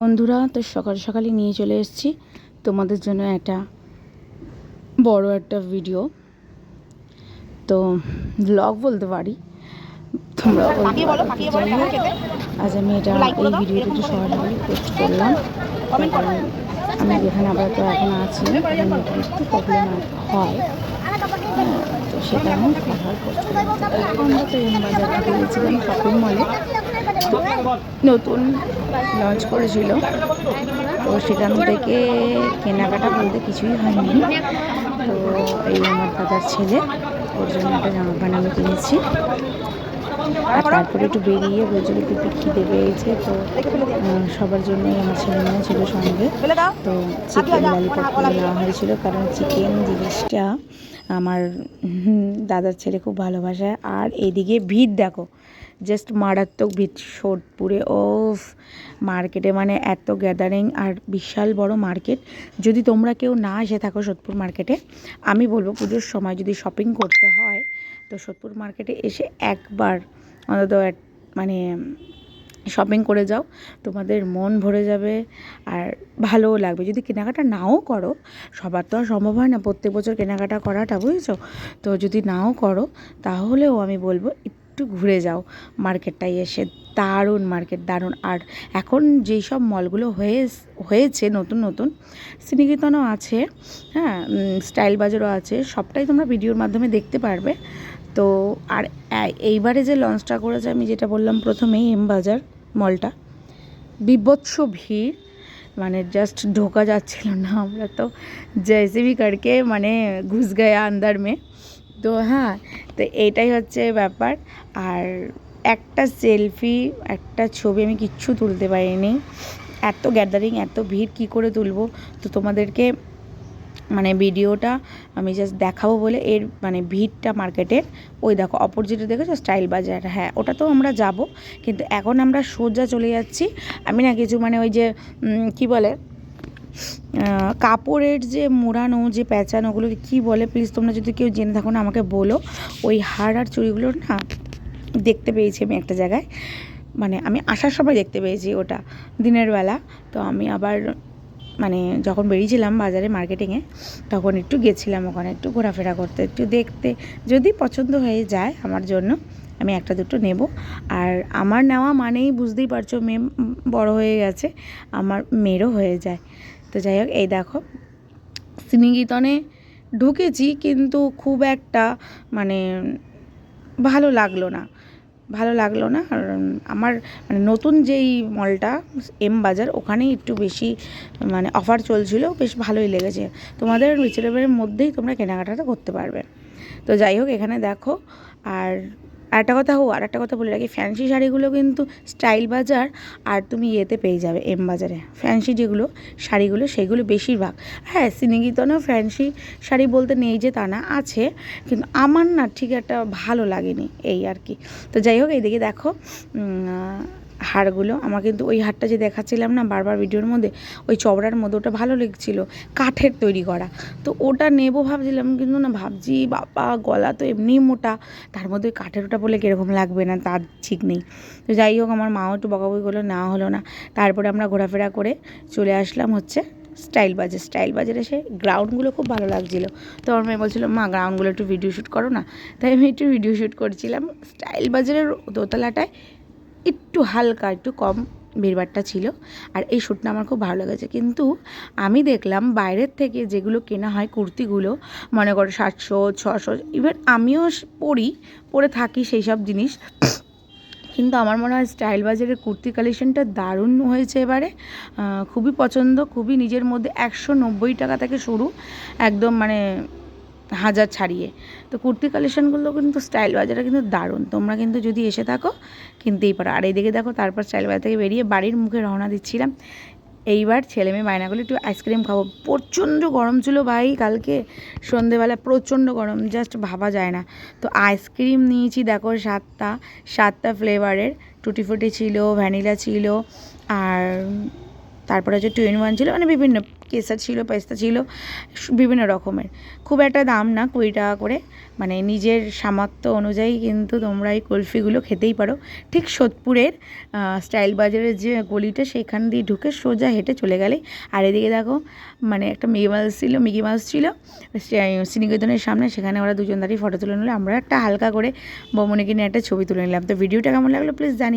বন্ধুরা, তো সকাল সকালই নিয়ে চলে এসেছি তোমাদের জন্য একটা বড় একটা ভিডিও। তো ব্লগ বলতে পারি, তোমরাও বলতে পারো। তো যাই হোক, আজ আমি এই ভিডিওটা একটু সকাল সকালই পোস্ট করলাম। কারণ আমি যেখানে আপাতত এখন আছি, এখন একটু প্রবলেম হয়, তো সে কারণে সকাল পোস্ট করলাম। তো আমরা তো এম বাজার থেকে গেছিলাম শপিং মলে, নতুন লঞ্চ করেছিল। তো সেখান থেকে কেনাকাটা বলতে কিছুই হয়নি। তো এই আমার দাদার ছেলে, ওর জন্য একটা জামা প্যান্ট আমি কিনেছি। আর তারপরে একটু বেরিয়ে বলছিল পিপি খিদে পেয়েছে, তো সবার জন্যই আমার ছেলে মেয়ে ছিল সঙ্গে। তো চিকেন ললিপপ করে নেওয়া হয়েছিল, কারণ চিকেন জিনিসটা আমার দাদার ছেলে খুব ভালোবাসে। আর এদিকে ভিড় দেখো, জাস্ট মারাত্মক ভিড় সোদপুরে। ও মার্কেটে মানে এত গ্যাদারিং, আর বিশাল বড় মার্কেট। যদি তোমরা কেউ না এসে থাকো সোদপুর মার্কেটে, আমি বলবো পুজোর সময় যদি শপিং করতে হয় তো সোদপুর মার্কেটে এসে একবার অন্তত মানে শপিং করে যাও, তোমাদের মন ভরে যাবে আর ভালোও লাগবে। যদি কেনাকাটা নাও করো, সবার তো আর সম্ভব হয় না প্রত্যেক বছর কেনাকাটা করাটা, বুঝেছো? তো যদি নাও করো তাহলেও আমি বলবো একটু ঘুরে যাও মার্কেটটায় এসে। দারুণ মার্কেট, দারুণ। আর এখন যেই সব মলগুলো হয়েছে নতুন নতুন, শ্রীনিকেতনও আছে, হ্যাঁ, স্টাইল বাজারও আছে, সবটাই তোমরা ভিডিওর মাধ্যমে দেখতে পারবে। তো আর এইবারে যে লঞ্চটা করেছে, আমি যেটা বললাম প্রথমেই, এম বাজার মলটা, বিভৎস ভিড়, মানে জাস্ট ঢোকা যাচ্ছিল না। আমরা তো জैसे भी करके মানে ঘুষ গয়া আন্দার মে। তো হ্যাঁ, তো এইটাই হচ্ছে ব্যাপার। আর একটা সেলফি, একটা ছবি আমি কিচ্ছু তুলতে পারিনি, এত গ্যাদারিং, এত ভিড়, কি করে তুলবো? তো তোমাদেরকে মানে ভিডিওটা আমি জাস্ট দেখাবো বলে, এর মানে ভিড়টা মার্কেটের। ওই দেখো অপোজিটে দেখেছো স্টাইল বাজার, হ্যাঁ ওটা তো আমরা যাব, কিন্তু এখন আমরা সোজা চলে যাচ্ছি। আমি না কিছু মানে ওই যে কি বলে, কাপড়ের যে মোড়ানো, যে প্যাঁচানো, ওগুলোকে কী বলে প্লিজ তোমরা যদি কেউ জেনে থাকো না আমাকে বলো। ওই হার আর চুড়িগুলো না দেখতে পেয়েছি আমি একটা জায়গায়, মানে আমি আসার সময় দেখতে পেয়েছি ওটা দিনের বেলা। তো আমি আবার মানে যখন বেরিয়েছিলাম বাজারে মার্কেটিংয়ে, তখন একটু গেছিলাম ওখানে একটু ঘোরাফেরা করতে, একটু দেখতে। যদি পছন্দ হয়ে যায় আমার জন্য, আমি একটা দুটো নেব। আর আমার নেওয়া মানেই বুঝতেই পারছো, মেয়ে বড় হয়ে গেছে, আমার মেয়েরও হয়ে যায়। তো যাই হোক, এই দেখো শ্রীনিকেতনে ঢুকেছি, কিন্তু খুব একটা মানে ভালো লাগলো না, আর আমার মানে নতুন যেই মলটা এম বাজার, ওখানেই একটু বেশি মানে অফার চলছিল, বেশ ভালোই লেগেছে। তোমাদের রিজনেবলের মধ্যেই তোমরা কেনাকাটাটা করতে পারবে। তো যাই হোক, এখানে দেখো। আর আরেকটা কথা বলে রাখি, ফ্যান্সি শাড়িগুলো কিন্তু স্টাইল বাজার আর তুমি ইয়েতে পেয়ে যাবে এম বাজারে। ফ্যান্সি যেগুলো শাড়িগুলো, সেগুলো বেশিরভাগ, হ্যাঁ শ্রীনিকেতনেও ফ্যান্সি শাড়ি বলতে নেই যে তা না, আছে, কিন্তু আমার না ঠিক একটা ভালো লাগেনি, এই আর কি। তো যাই হোক, এইদিকে দেখো হারগুলো। আমার কিন্তু ওই হারটা যে দেখাচ্ছিলাম না বারবার ভিডিওর মধ্যে, ওই চওড়ার মধ্যে, ওটা ভালো লেগেছিলো, কাঠের তৈরি করা। তো ওটা নেবো ভাবছিলাম, কিন্তু না ভাবছি বাবা গলা তো এমনি মোটা, তার মধ্যে কাঠের ওটা বলে কীরকম লাগবে না তার ঠিক নেই। তো যাই হোক, আমার মাও একটু বকাবকি করলো, নেওয়া হলো না। তারপরে আমরা ঘোরাফেরা করে চলে আসলাম হচ্ছে স্টাইল বাজারে। এসে গ্রাউন্ডগুলো খুব ভালো লাগছিলো। তো আমার মেয়ে বলছিলো, মা গ্রাউন্ডগুলো একটু ভিডিও শ্যুট করো না। তাই আমি একটু ভিডিও শ্যুট করছিলাম। স্টাইল বাজারের দোতলাটায় একটু হালকা একটু কম ভিড়ভাট্টা ছিল, আর এই শ্যুটটা আমার খুব ভালো লেগেছে। কিন্তু আমি দেখলাম বাইরের থেকে যেগুলো কেনা হয় কুর্তিগুলো, মনে করো 700-600, ইভেন আমিও পরে থাকি সেই সব জিনিস, কিন্তু আমার মনে হয় স্টাইল বাজারের কুর্তি কালেকশনটা দারুণ হয়েছে এবারে। খুবই পছন্দ, খুবই নিজের মধ্যে। 190 টাকা থেকে শুরু, একদম মানে 1000 ছাড়িয়ে। তো কুর্তি কালেকশানগুলো কিন্তু স্টাইল বাজারে কিন্তু দারুণ, তোমরা কিন্তু যদি এসে থাকো কিনতেই পারো। আর এইদিকে দেখো, তারপর স্টাইল বাজার থেকে বেরিয়ে বাড়ির মুখে রওনা দিচ্ছিলাম। এইবার ছেলে মেয়ে বায়না করলে একটু আইসক্রিম খাবো। প্রচণ্ড গরম ছিল ভাই, কালকে সন্ধেবেলা প্রচণ্ড গরম, জাস্ট ভাবা যায় না। তো আইসক্রিম নিয়েছি দেখো 7টা ফ্লেভারের, টুটি ফুটি ছিল, ভ্যানিলা ছিল, আর তারপরে হচ্ছে 2 in 1 ছিল, মানে বিভিন্ন কেসার ছিল, পেস্তা ছিল, বিভিন্ন রকমের। খুব একটা দাম না, 20 টাকা করে, মানে নিজের সামর্থ্য অনুযায়ী কিন্তু তোমরা এই কুলফিগুলো খেতেই পারো। ঠিক সোদপুরের স্টাইল বাজারের যে গলিটা সেখান দিয়ে ঢুকে সোজা হেঁটে চলে গেলেই। আর এদিকে দেখো মানে একটা মিকি মাউস ছিল শ্রীনিকেতনের সামনে, সেখানে ওরা দুজন দাঁড়িয়ে ফটো তুলে নিল। আমরা একটা হালকা করে বৌমনিকে নিয়ে একটা ছবি তুলে নিলাম। তো ভিডিওটা কেমন লাগলো প্লিজ জানি।